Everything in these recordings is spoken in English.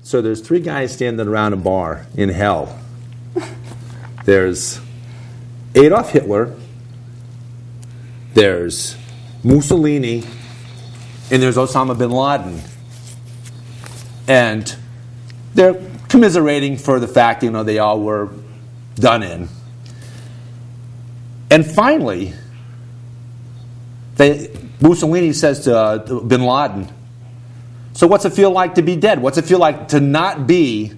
So there's three guys standing around a bar in hell. There's Adolf Hitler, there's Mussolini, and there's Osama bin Laden. And they're commiserating for the fact, they all were done in. And finally, Mussolini says to bin Laden, so what's it feel like to be dead? What's it feel like to not be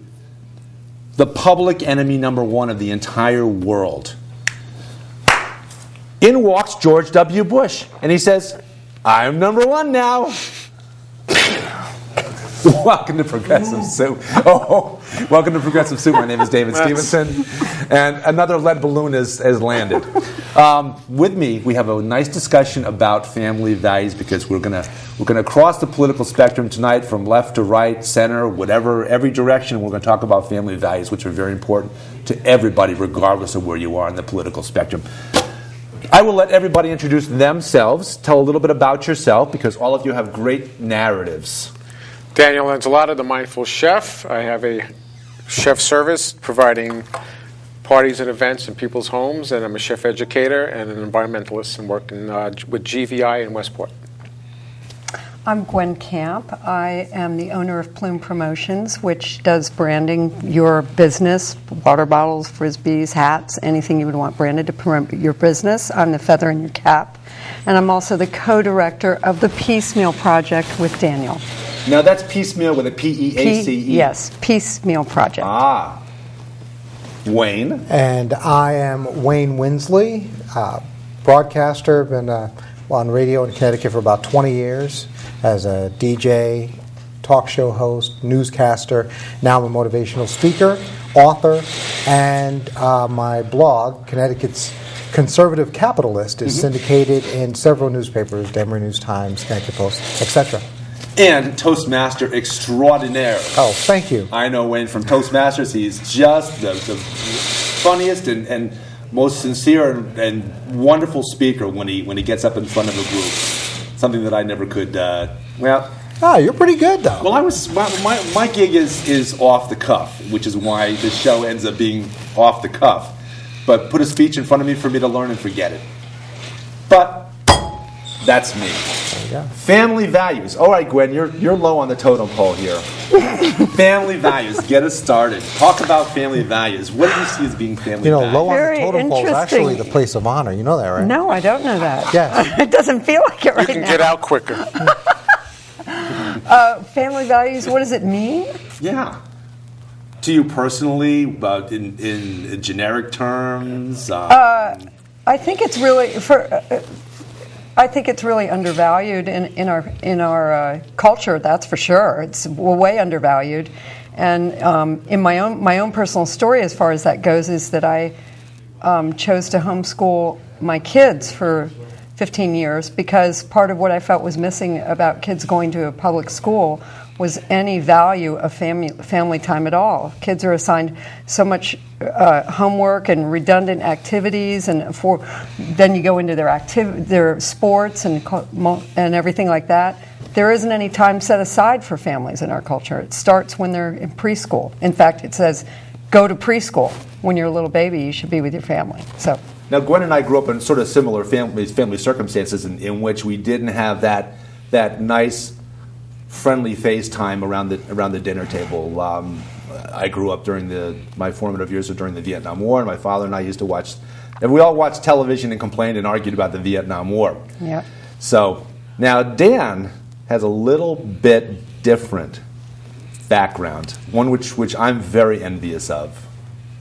the public enemy number one of the entire world? In walks George W. Bush, and he says, I'm number one now. Welcome to Progressive Soup. Welcome to Progressive Soup. My name is David Stevenson, and another lead balloon has landed. With me, we have a nice discussion about family values because we're gonna cross the political spectrum tonight from left to right, center, whatever, every direction. We're going to talk about family values, which are very important to everybody, regardless of where you are in the political spectrum. I will let everybody introduce themselves. Tell a little bit about yourself because all of you have great narratives. Daniel Lanzolata, the Mindful Chef. I have a chef service providing parties and events in people's homes, and I'm a chef educator and an environmentalist and working with GVI in Westport. I'm Gwen Camp. I am the owner of Plume Promotions, which does branding your business, water bottles, frisbees, hats, anything you would want branded to promote your business. I'm the feather in your cap. And I'm also the co-director of the Piecemeal Project with Daniel. Now that's piecemeal with a P-E-A-C-E. Yes, Piecemeal Project. Ah. Wayne. And I am Wayne Winsley, broadcaster. Been on radio in Connecticut for about 20 years as a DJ, talk show host, newscaster. Now I'm a motivational speaker, author, and my blog, Connecticut's Conservative Capitalist, is syndicated in several newspapers, Denver News Times, Connecticut Post, etc. And Toastmaster extraordinaire. Oh, thank you. I know Wayne from Toastmasters. He's just the funniest and most sincere and wonderful speaker when he gets up in front of a group. Something that I never could. You're pretty good though. Well, my gig is off the cuff, which is why this show ends up being off the cuff. But put a speech in front of me for me to learn and forget it. But that's me. Yeah. Family values. All right, Gwen, you're low on the totem pole here. Family values. Get us started. Talk about family values. What do you see as being family values? Low on Very the totem pole is actually the place of honor. You know that, right? No, I don't know that. Yes. It doesn't feel like it right now. You can get out quicker. Family values, what does it mean? Yeah. To you personally, in generic terms? I think it's really I think it's really undervalued in our culture. That's for sure. It's way undervalued. And in my own personal story, as far as that goes, is that I chose to homeschool my kids for 15 years because part of what I felt was missing about kids going to a public school was any value of family time at all. Kids are assigned so much homework and redundant activities, and then you go into their sports and everything like that. There isn't any time set aside for families in our culture. It starts when they're in preschool. In fact, it says, go to preschool. When you're a little baby, you should be with your family. So. Now, Gwen and I grew up in sort of similar family circumstances in which we didn't have that nice, friendly FaceTime around the dinner table. I grew up during my formative years during the Vietnam War, and my father and I used to watch. And we all watched television and complained and argued about the Vietnam War. Yeah. So now Dan has a little bit different background, one which I'm very envious of.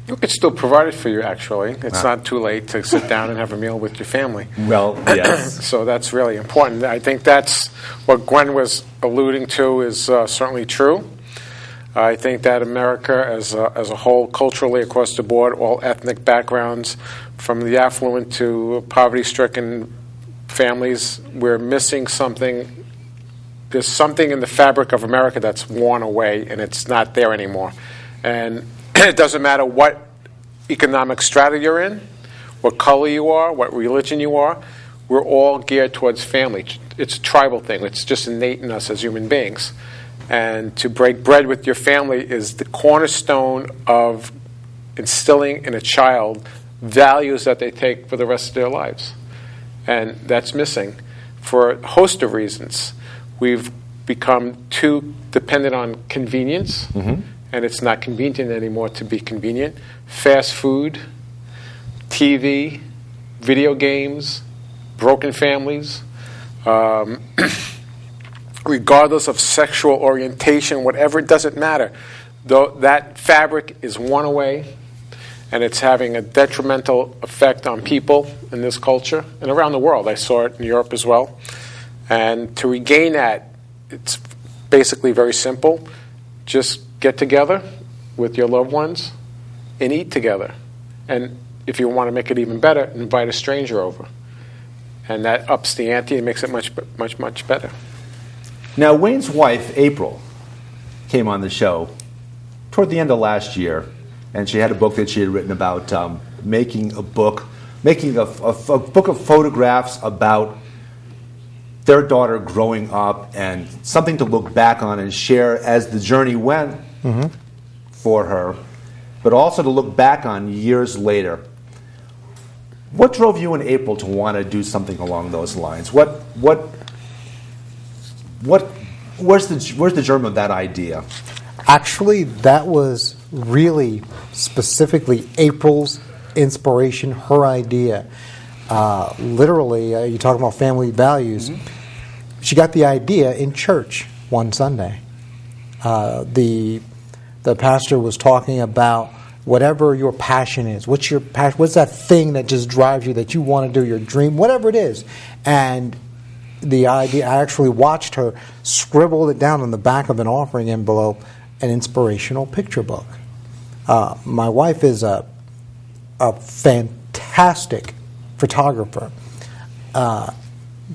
You could still provide it for you, actually. It's not too late to sit down and have a meal with your family. Well, yes. So that's really important. I think that's what Gwen was alluding to is certainly true. I think that America as a whole, culturally across the board, all ethnic backgrounds, from the affluent to poverty-stricken families, we're missing something. There's something in the fabric of America that's worn away, and it's not there anymore. And it doesn't matter what economic strata you're in, what color you are, what religion you are, we're all geared towards family. It's a tribal thing. It's just innate in us as human beings. And to break bread with your family is the cornerstone of instilling in a child values that they take for the rest of their lives. And that's missing for a host of reasons. We've become too dependent on convenience, and it's not convenient anymore to be convenient. Fast food, TV, video games, broken families, regardless of sexual orientation, whatever, it doesn't matter. Though that fabric is worn away, and it's having a detrimental effect on people in this culture and around the world. I saw it in Europe as well. And to regain that, it's basically very simple. Just get together with your loved ones and eat together. And if you want to make it even better, invite a stranger over. And that ups the ante and makes it much, much, much better. Now, Wayne's wife, April, came on the show toward the end of last year, and she had a book that she had written about making a book of photographs about their daughter growing up and something to look back on and share as the journey went for her, but also to look back on years later. What drove you and April to want to do something along those lines? Where's the germ of that idea? Actually, that was really specifically April's inspiration, her idea. Literally, you talk about family values. She got the idea in church one Sunday. The pastor was talking about whatever your passion is. What's your passion? What's that thing that just drives you, that you want to do, your dream, whatever it is. And the idea, I actually watched her scribble it down on the back of an offering envelope, an inspirational picture book. My wife is a fantastic photographer.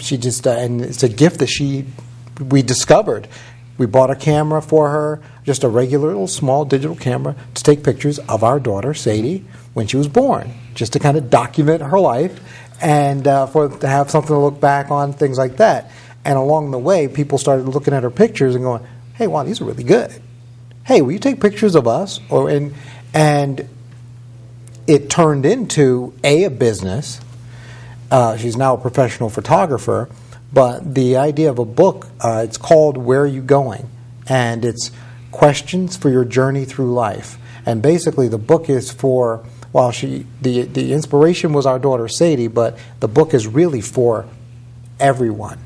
She just and it's a gift that we discovered. We bought a camera for her, just a regular little small digital camera, to take pictures of our daughter Sadie when she was born, just to kind of document her life and to have something to look back on, things like that. And along the way, people started looking at her pictures and going, "Hey, wow, these are really good. Hey, will you take pictures of us?" And it turned into a business. She's now a professional photographer, but the idea of a book, it's called Where Are You Going? And it's questions for your journey through life. And basically the book is for, the inspiration was our daughter Sadie, but the book is really for everyone.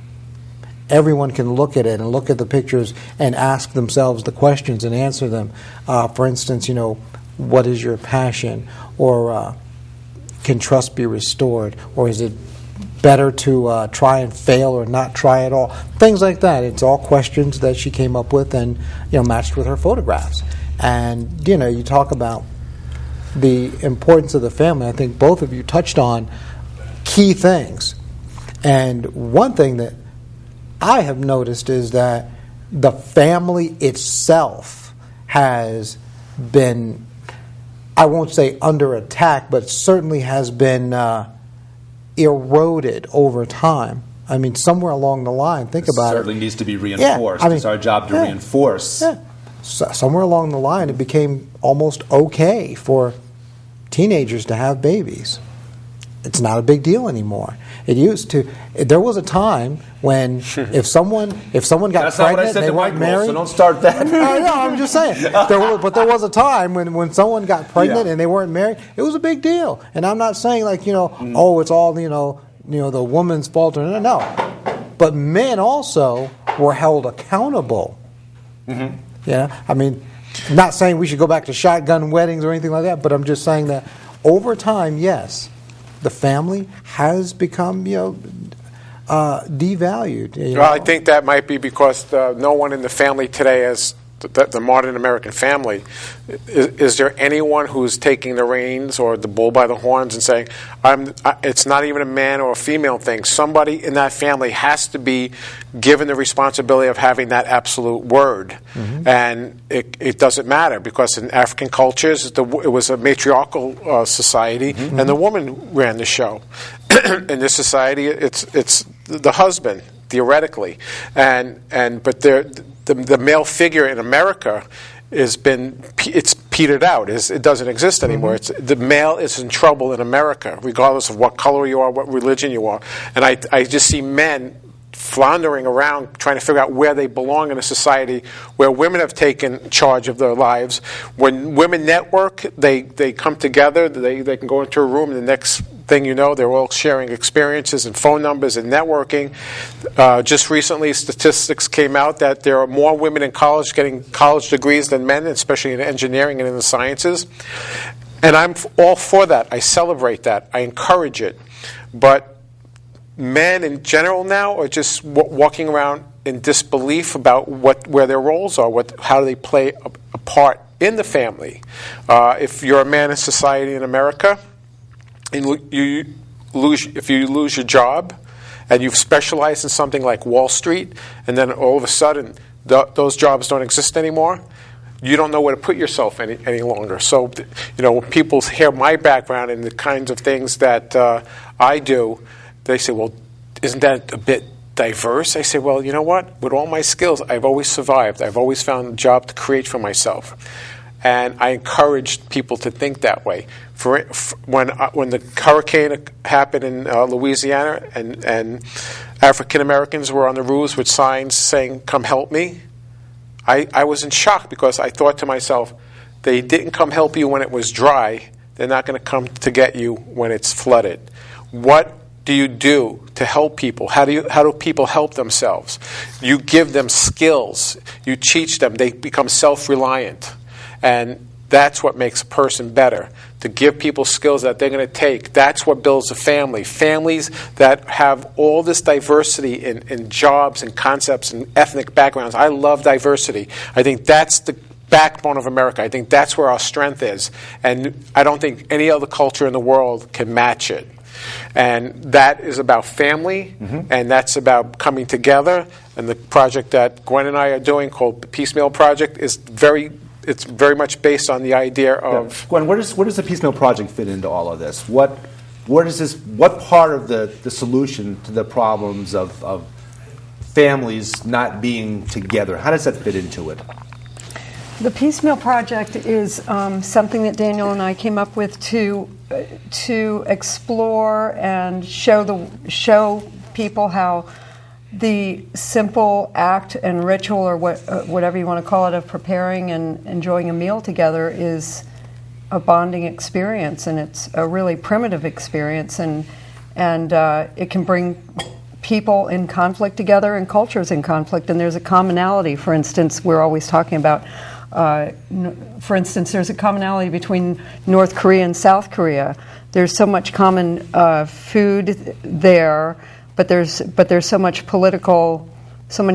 Everyone can look at it and look at the pictures and ask themselves the questions and answer them. For instance, what is your passion? Or can trust be restored? Or is it better to try and fail or not try at all? Things like that. It's all questions that she came up with and matched with her photographs. And you talk about the importance of the family. I think both of you touched on key things. And one thing that I have noticed is that the family itself has been, I won't say under attack, but certainly has been eroded over time. I mean, somewhere along the line, think about it. Certainly needs to be reinforced. It's our job to reinforce. Yeah. So somewhere along the line, it became almost okay for teenagers to have babies. It's not a big deal anymore. It used to. There was a time when if someone got pregnant and they weren't married. So don't start that. I know. I'm just saying. But there was a time when someone got pregnant and they weren't married. It was a big deal. And I'm not saying oh, it's all the woman's fault. No. But men also were held accountable. I mean, I'm not saying we should go back to shotgun weddings or anything like that. But I'm just saying that over time, yes, the family has become, devalued. Well, I think that might be because no one in the family today has the modern American family. Is there anyone who's taking the reins or the bull by the horns and saying, it's not even a man or a female thing. Somebody in that family has to be given the responsibility of having that absolute word. And it doesn't matter because in African cultures, it was a matriarchal society and the woman ran the show. In this society, it's the husband, theoretically. But the male figure in America it's petered out. It doesn't exist anymore. The male is in trouble in America, regardless of what color you are, what religion you are. And I just see men floundering around trying to figure out where they belong in a society where women have taken charge of their lives. When women network, they come together, they can go into a room, and the next thing you know, they're all sharing experiences and phone numbers and networking. Just recently, statistics came out that there are more women in college getting college degrees than men, especially in engineering and in the sciences. And I'm all for that. I celebrate that. I encourage it. But men in general now are just walking around in disbelief about where their roles are, how do they play a part in the family. If you're a man in society in America, and if you lose your job and you've specialized in something like Wall Street, and then all of a sudden those jobs don't exist anymore, you don't know where to put yourself any longer. So, when people hear my background and the kinds of things that I do, they say, well, isn't that a bit diverse? I say, well, you know what? With all my skills, I've always survived. I've always found a job to create for myself. And I encourage people to think that way. When the hurricane happened in Louisiana and African Americans were on the roofs with signs saying, come help me, I was in shock because I thought to myself, they didn't come help you when it was dry. They're not going to come to get you when it's flooded. What do you do to help people? How do people help themselves? You give them skills. You teach them. They become self-reliant. And that's what makes a person better. To give people skills that they're going to take. That's what builds a family. Families that have all this diversity in jobs and concepts and ethnic backgrounds. I love diversity. I think that's the backbone of America. I think that's where our strength is. And I don't think any other culture in the world can match it. And that is about family, and that's about coming together. And the project that Gwen and I are doing, called the Piecemeal Project, is very much based on the idea of... Gwen, where does the Piecemeal Project fit into all of this? What part of the solution to the problems of families not being together, how does that fit into it? The Piecemeal Project is something that Daniel and I came up with to explore and show people how the simple act and ritual, or whatever you want to call it, of preparing and enjoying a meal together is a bonding experience, and it's a really primitive experience, and it can bring people in conflict together and cultures in conflict, and there's a commonality. For instance, we're always talking about for instance, there's a commonality between North Korea and South Korea. There's so much common food there, but there's so many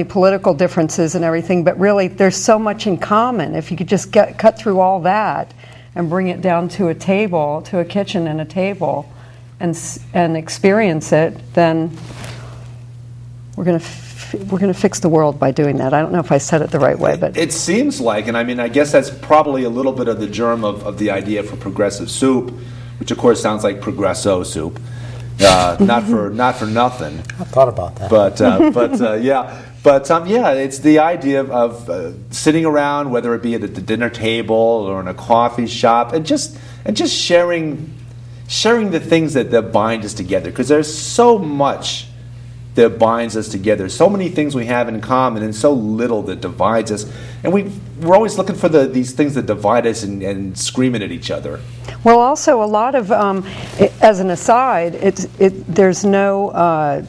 political differences and everything. But really, there's so much in common. If you could just cut through all that and bring it down to a table, to a kitchen and a table, and experience it, then we're going to fix the world by doing that. I don't know if I said it the right way, but it seems like, and I mean, I guess that's probably a little bit of the germ of the idea for progressive soup, which of course sounds like Progresso soup, not for nothing. I thought about that, yeah, it's the idea of sitting around, whether it be at the dinner table or in a coffee shop, and just sharing the things that bind us together, because there's so much that binds us together. So many things we have in common and so little that divides us. And we're always looking for these things that divide us and screaming at each other. Well, also a lot of, as an aside, there's no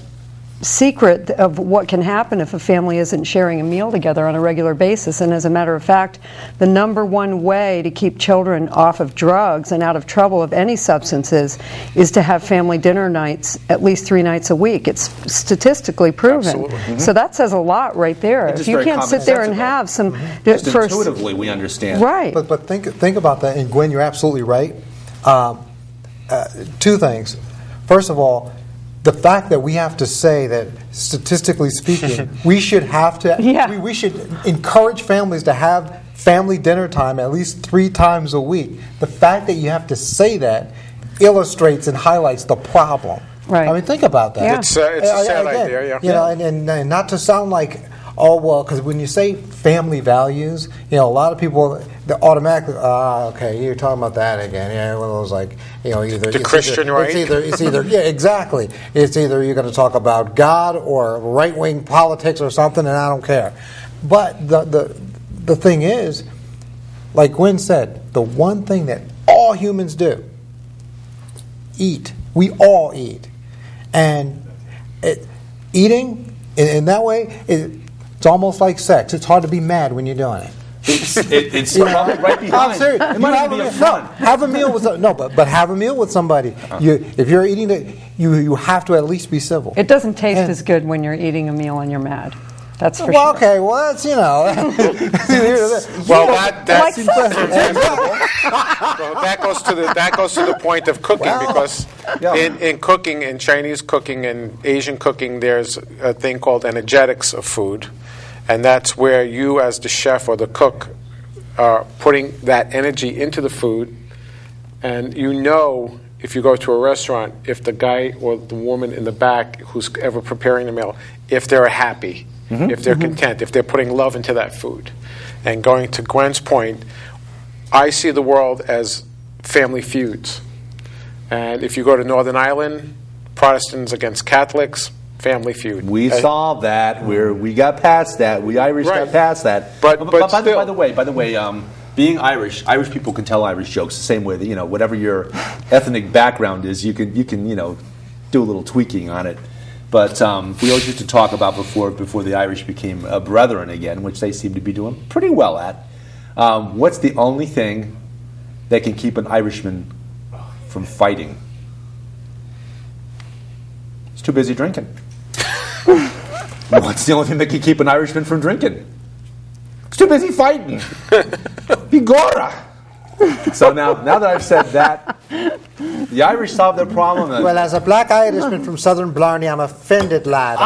secret of what can happen if a family isn't sharing a meal together on a regular basis. And as a matter of fact, the number one way to keep children off of drugs and out of trouble of any substances is to have family dinner nights at least 3 nights a week. It's statistically proven. Absolutely. Mm-hmm. So that says a lot right there. If you can't sit there and have some... Just intuitively we understand. Right. But think about that, and Gwen, you're absolutely right. 2 things. First of all, the fact that we have to say that, statistically speaking, we should have to, we should encourage families to have family dinner time at least 3 times a week. The fact that you have to say that illustrates and highlights the problem. Right. I mean, think about that. Yeah. It's a sad idea, yeah. You know, and not to sound like, oh, well, because when you say family values, a lot of people, they automatically, okay, you're talking about that again. Yeah, well, it was like, either the Christian right. It's either, yeah, exactly. It's either you're going to talk about God or right-wing politics or something, and I don't care. But the thing is, like Gwen said, the one thing that all humans do, eat. We all eat. And eating, in that way, it's almost like sex. It's hard to be mad when you're doing it. It's probably right behind. I'm serious. It might even be a fun. Have a meal with but have a meal with somebody. If you're eating it, you have to at least be civil. It doesn't taste as good when you're eating a meal and you're mad. That's for well, sure. okay, well, that's, Well, that goes to the point of cooking, because in cooking, in Chinese cooking and Asian cooking, there's a thing called energetics of food, and that's where you, as the chef or the cook, are putting that energy into the food, and if you go to a restaurant, if the guy or the woman in the back who's ever preparing the meal, if they're happy. Mm-hmm. If they're content, if they're putting love into that food. And going to Gwen's point, I see the world as family feuds. And if you go to Northern Ireland, Protestants against Catholics, family feud. We saw that. We got past that. We Irish got past that. But by the way, being Irish people can tell Irish jokes the same way that, whatever your ethnic background is, you can do a little tweaking on it. But we always used to talk about before the Irish became brethren again, which they seem to be doing pretty well at. What's the only thing that can keep an Irishman from fighting? He's too busy drinking. What's the only thing that can keep an Irishman from drinking? He's too busy fighting. Bigora. So now that I've said that, the Irish solved their problem. Well, as a black Irishman from Southern Blarney, I'm offended, lad.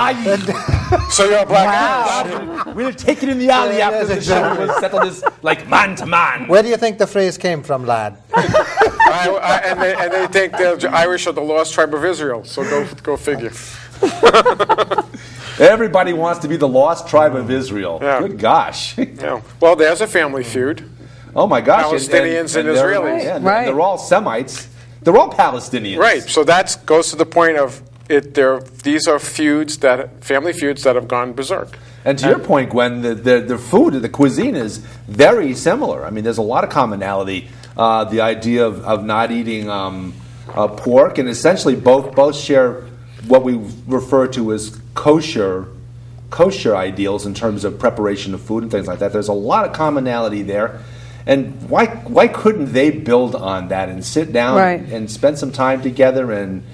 So you're a black Irish. We'll take it in the alley after the show. We'll settle this like man to man. Where do you think the phrase came from, lad? And they think the Irish are the lost tribe of Israel. So go figure. Everybody wants to be the lost tribe of Israel. Yeah. Good gosh. Yeah. Well, there's a family feud. Oh my gosh! Palestinians and Israelis. Yeah, right. They're all Semites. They're all Palestinians. Right. So that goes to the point of it. These are family feuds that have gone berserk. And to your point, Gwen, the food, the cuisine is very similar. I mean, there's a lot of commonality. The idea of not eating pork, and essentially both share what we refer to as kosher ideals in terms of preparation of food and things like that. There's a lot of commonality there. And why couldn't they build on that and sit down and spend some time together and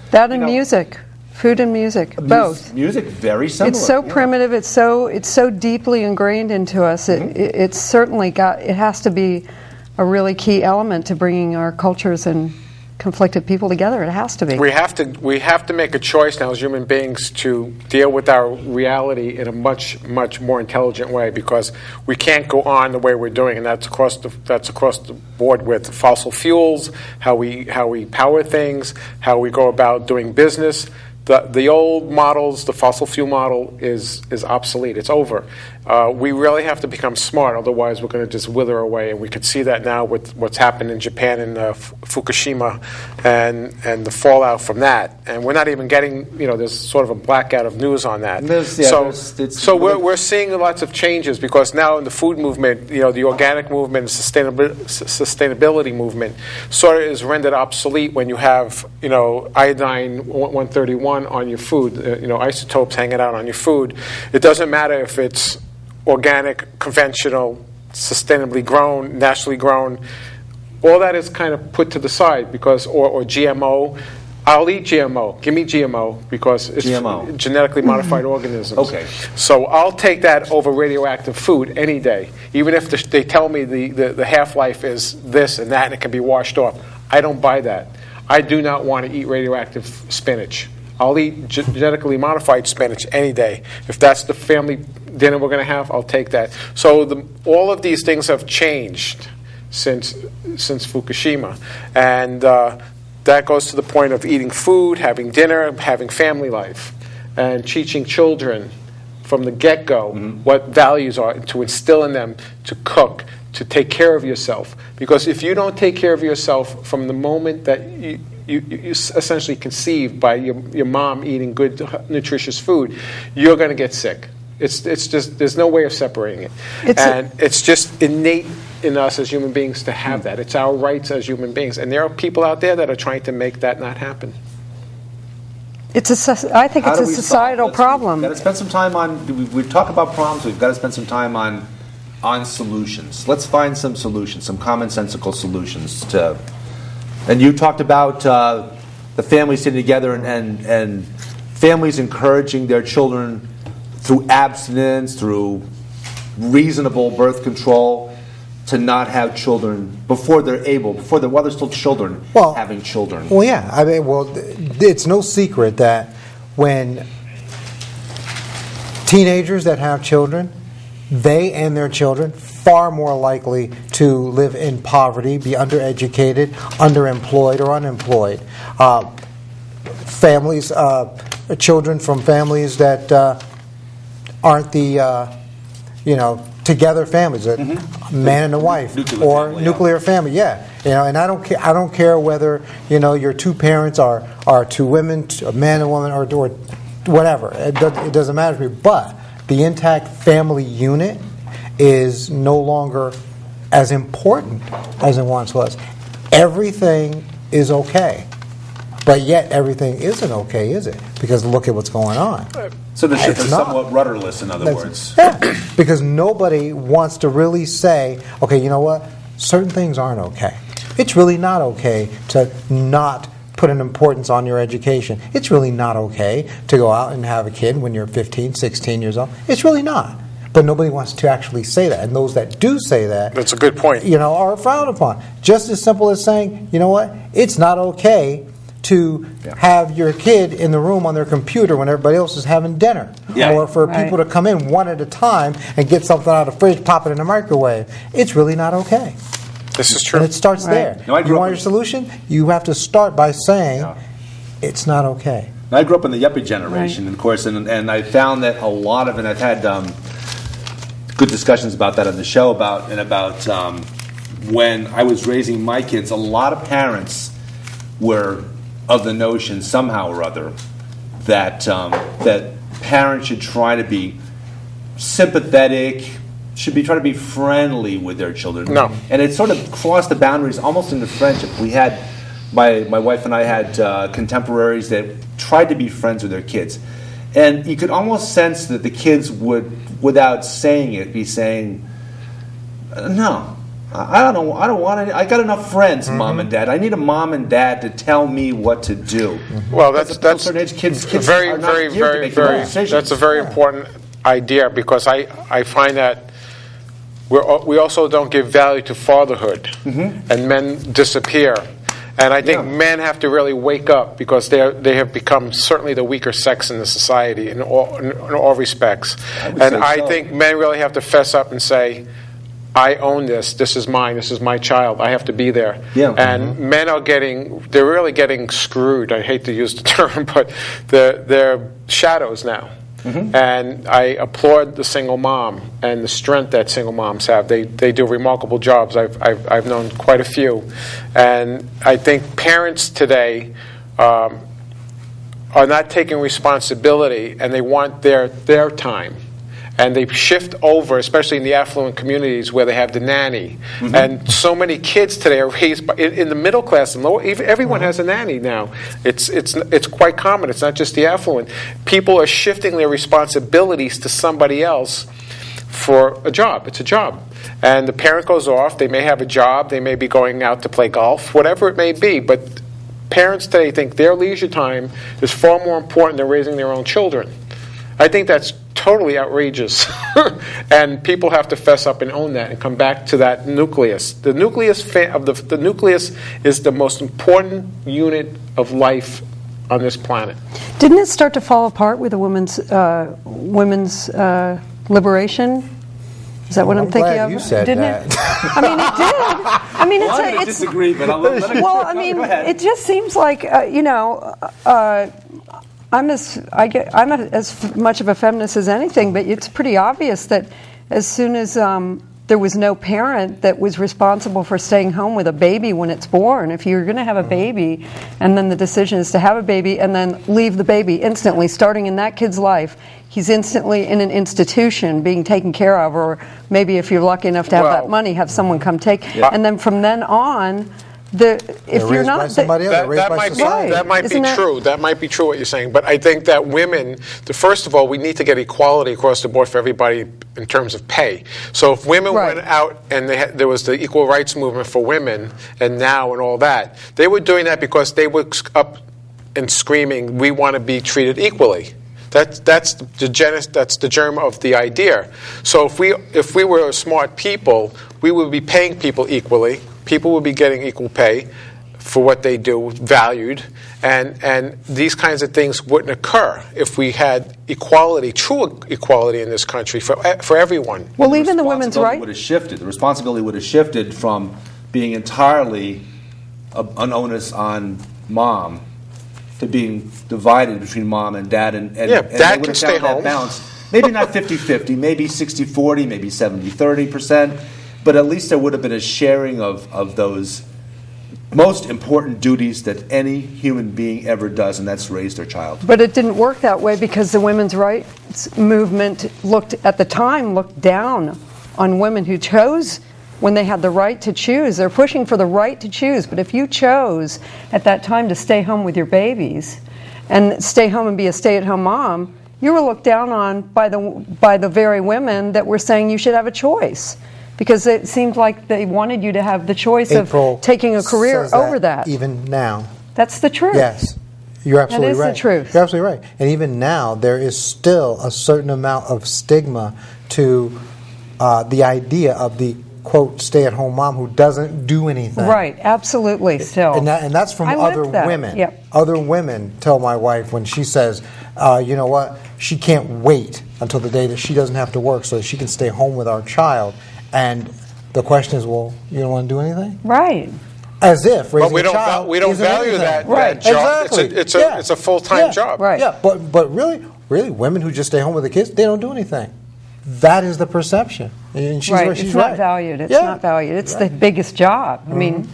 music, food and music, both. Music very similar. It's so primitive. It's so deeply ingrained into us. It's certainly it has to be a really key element to bringing our cultures and conflicted people together. It has to be. We have to make a choice now as human beings to deal with our reality in a much more intelligent way, because we can't go on the way we're doing, and that's across the board with fossil fuels, how we power things, how we go about doing business. The old models, the fossil fuel model is obsolete. It's over. We really have to become smart, otherwise we're going to just wither away. And we could see that now with what's happened in Japan in Fukushima and the fallout from that. And we're not even getting, there's sort of a blackout of news on that. So we're seeing lots of changes, because now in the food movement, the organic movement, sustainability movement sort of is rendered obsolete when you have, iodine 131 on your food, isotopes hanging out on your food. It doesn't matter if it's organic, conventional, sustainably grown, naturally grown. All that is kind of put to the side because, or GMO. I'll eat GMO. Give me GMO because it's genetically modified organisms. Okay. So I'll take that over radioactive food any day, even if they tell me the half-life is this and that and it can be washed off. I don't buy that. I do not want to eat radioactive spinach. I'll eat genetically modified spinach any day. If that's the family dinner we're going to have, I'll take that. So all of these things have changed since Fukushima. And that goes to the point of eating food, having dinner, having family life, and teaching children from the get-go what values are, and to instill in them to cook, to take care of yourself. Because if you don't take care of yourself from the moment that you essentially conceived by your mom eating good, nutritious food, you're going to get sick. It's just, there's no way of separating it. It's just innate in us as human beings to have that. It's our rights as human beings. And there are people out there that are trying to make that not happen. I think it's a societal problem. We've got to spend some time on, we talk about problems, we've got to spend some time on solutions. Let's find some solutions, some commonsensical solutions to, and you talked about the family sitting together and families encouraging their children through abstinence, through reasonable birth control, to not have children while they're still children, having children. Well, yeah. I mean, it's no secret that when teenagers that have children, they and their children far more likely to live in poverty, be undereducated, underemployed, or unemployed. Families, children from families that aren't the, together families, a man and a wife, nuclear family. Yeah, and I don't care whether your two parents are two women, a man and woman, or whatever. It doesn't matter to me. But the intact family unit is no longer as important as it once was. Everything is okay. But yet everything isn't okay, is it? Because look at what's going on. So the ship is somewhat rudderless, in other words. Yeah, because nobody wants to really say, okay, you know what? Certain things aren't okay. It's really not okay to not put an importance on your education. It's really not okay to go out and have a kid when you're 15, 16 years old. It's really not. But nobody wants to actually say that. And those that do say that, that's a good point, are frowned upon. Just as simple as saying, you know what? It's not okay to have your kid in the room on their computer when everybody else is having dinner. Or for people to come in one at a time and get something out of the fridge, pop it in the microwave. It's really not okay. This is true. And it starts there. Now, you want your solution? You have to start by saying, it's not okay. Now, I grew up in the yuppie generation, of course, and I found that a lot of, and I've had good discussions about that on the show, about when I was raising my kids, a lot of parents were of the notion somehow or other that that parents should try to be sympathetic, try to be friendly with their children. No. And it sort of crossed the boundaries almost into friendship. We had, my wife and I had contemporaries that tried to be friends with their kids. And you could almost sense that the kids would, without saying it, be saying, no. I don't want any. I got enough friends, Mom and Dad. I need a mom and dad to tell me what to do. Well, that's kids very, are not very, geared to very, make their own very. decisions. That's a very important idea, because I find that we also don't give value to fatherhood, and men disappear. And I think men have to really wake up, because they have become certainly the weaker sex in the society in all respects. I think men really have to fess up and say, I own this. This is mine. This is my child. I have to be there. Yeah. And men are they're really getting screwed. I hate to use the term, but they're shadows now. And I applaud the single mom and the strength that single moms have. They do remarkable jobs. I've known quite a few. And I think parents today are not taking responsibility, and they want their time. And they shift over, especially in the affluent communities where they have the nanny. And so many kids today are raised in the middle class and lower. Everyone has a nanny now. It's quite common. It's not just the affluent. People are shifting their responsibilities to somebody else for a job. It's a job. And the parent goes off. They may have a job. They may be going out to play golf, whatever it may be. But parents today think their leisure time is far more important than raising their own children. I think that's totally outrageous. And people have to fess up and own that and come back to that nucleus. The nucleus the nucleus is the most important unit of life on this planet. Didn't it start to fall apart with the women's liberation? Is that what I'm thinking glad of? You said Didn't that. it? I mean, it did. I mean, I disagree, but I'll let it well, I mean, it just seems like I'm as much of a feminist as anything, but it's pretty obvious that as soon as there was no parent that was responsible for staying home with a baby when it's born, if you're going to have a baby, and then the decision is to have a baby and then leave the baby instantly, starting in that kid's life, he's instantly in an institution being taken care of, or maybe if you're lucky enough to have that money, have someone come take, and then from then on. If you're not, that might be true. That might be true what you're saying. But I think that women, first of all, we need to get equality across the board for everybody in terms of pay. So if women went out and there was the equal rights movement for women, and now and all that, they were doing that because they were up and screaming, "We want to be treated equally." That's the germ of the idea. So if we were smart people, we would be paying people equally. People would be getting equal pay for what they do, valued, and these kinds of things wouldn't occur if we had equality, true equality in this country for everyone. Well, even the women's right would have shifted. The responsibility would have shifted from being entirely an onus on mom to being divided between mom and dad, and dad can stay home. Balance. Maybe not 50-50, maybe 60-40, maybe 70-30%, but at least there would have been a sharing of those most important duties that any human being ever does, and that's raise their child. But it didn't work that way because the women's rights movement looked down on women who chose when they had the right to choose. They're pushing for the right to choose, but if you chose at that time to stay home with your babies and stay home and be a stay-at-home mom, you were looked down on by the very women that were saying you should have a choice. Because it seemed like they wanted you to have the choice of taking a career over that. Even now. That's the truth. Yes. You're absolutely right. That is the truth. You're absolutely right. And even now, there is still a certain amount of stigma to the idea of the, quote, stay-at-home mom who doesn't do anything. Right, absolutely, still. And that's from other women. Yep. Other women tell my wife when she says, you know what, she can't wait until the day that she doesn't have to work so that she can stay home with our child. And the question is, well, you don't want to do anything? Right. As if raising a child we don't value anything. that job. Exactly. It's a full-time job. Right. Yeah, but really, women who just stay home with the kids, they don't do anything. That is the perception. And she's right. Right. She's it's not valued. It's not valued. It's the biggest job. I mean,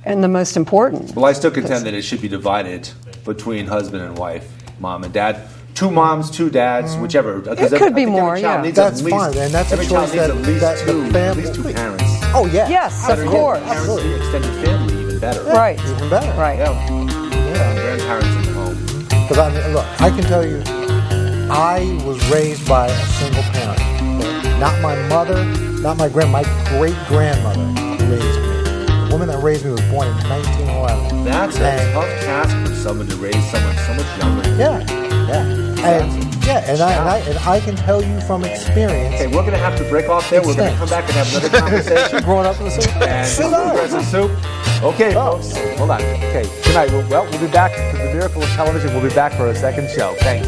and the most important. Well, I still contend that it should be divided between husband and wife, mom and dad. 2 moms, 2 dads, whichever. It could be more, That's fine, and that's a choice that the family... At least 2 parents. Oh, yeah. Yes, of course. Absolutely. Extended family, even better. Right. Even better. Right. Yeah. Grandparents in the home. Because, I mean, look, I can tell you, I was raised by a single parent. Not my mother, not my great-grandmother raised me. The woman that raised me was born in 1911. That's a tough task for someone to raise someone so much younger. Yeah. And I can tell you from experience. Okay, we're going to have to break off there. We're going to come back and have another conversation. Growing up in the soup. And progressive soup. Okay, folks. Hold on. Okay, tonight, we'll be back to the miracle of television. We'll be back for a second show. Thanks.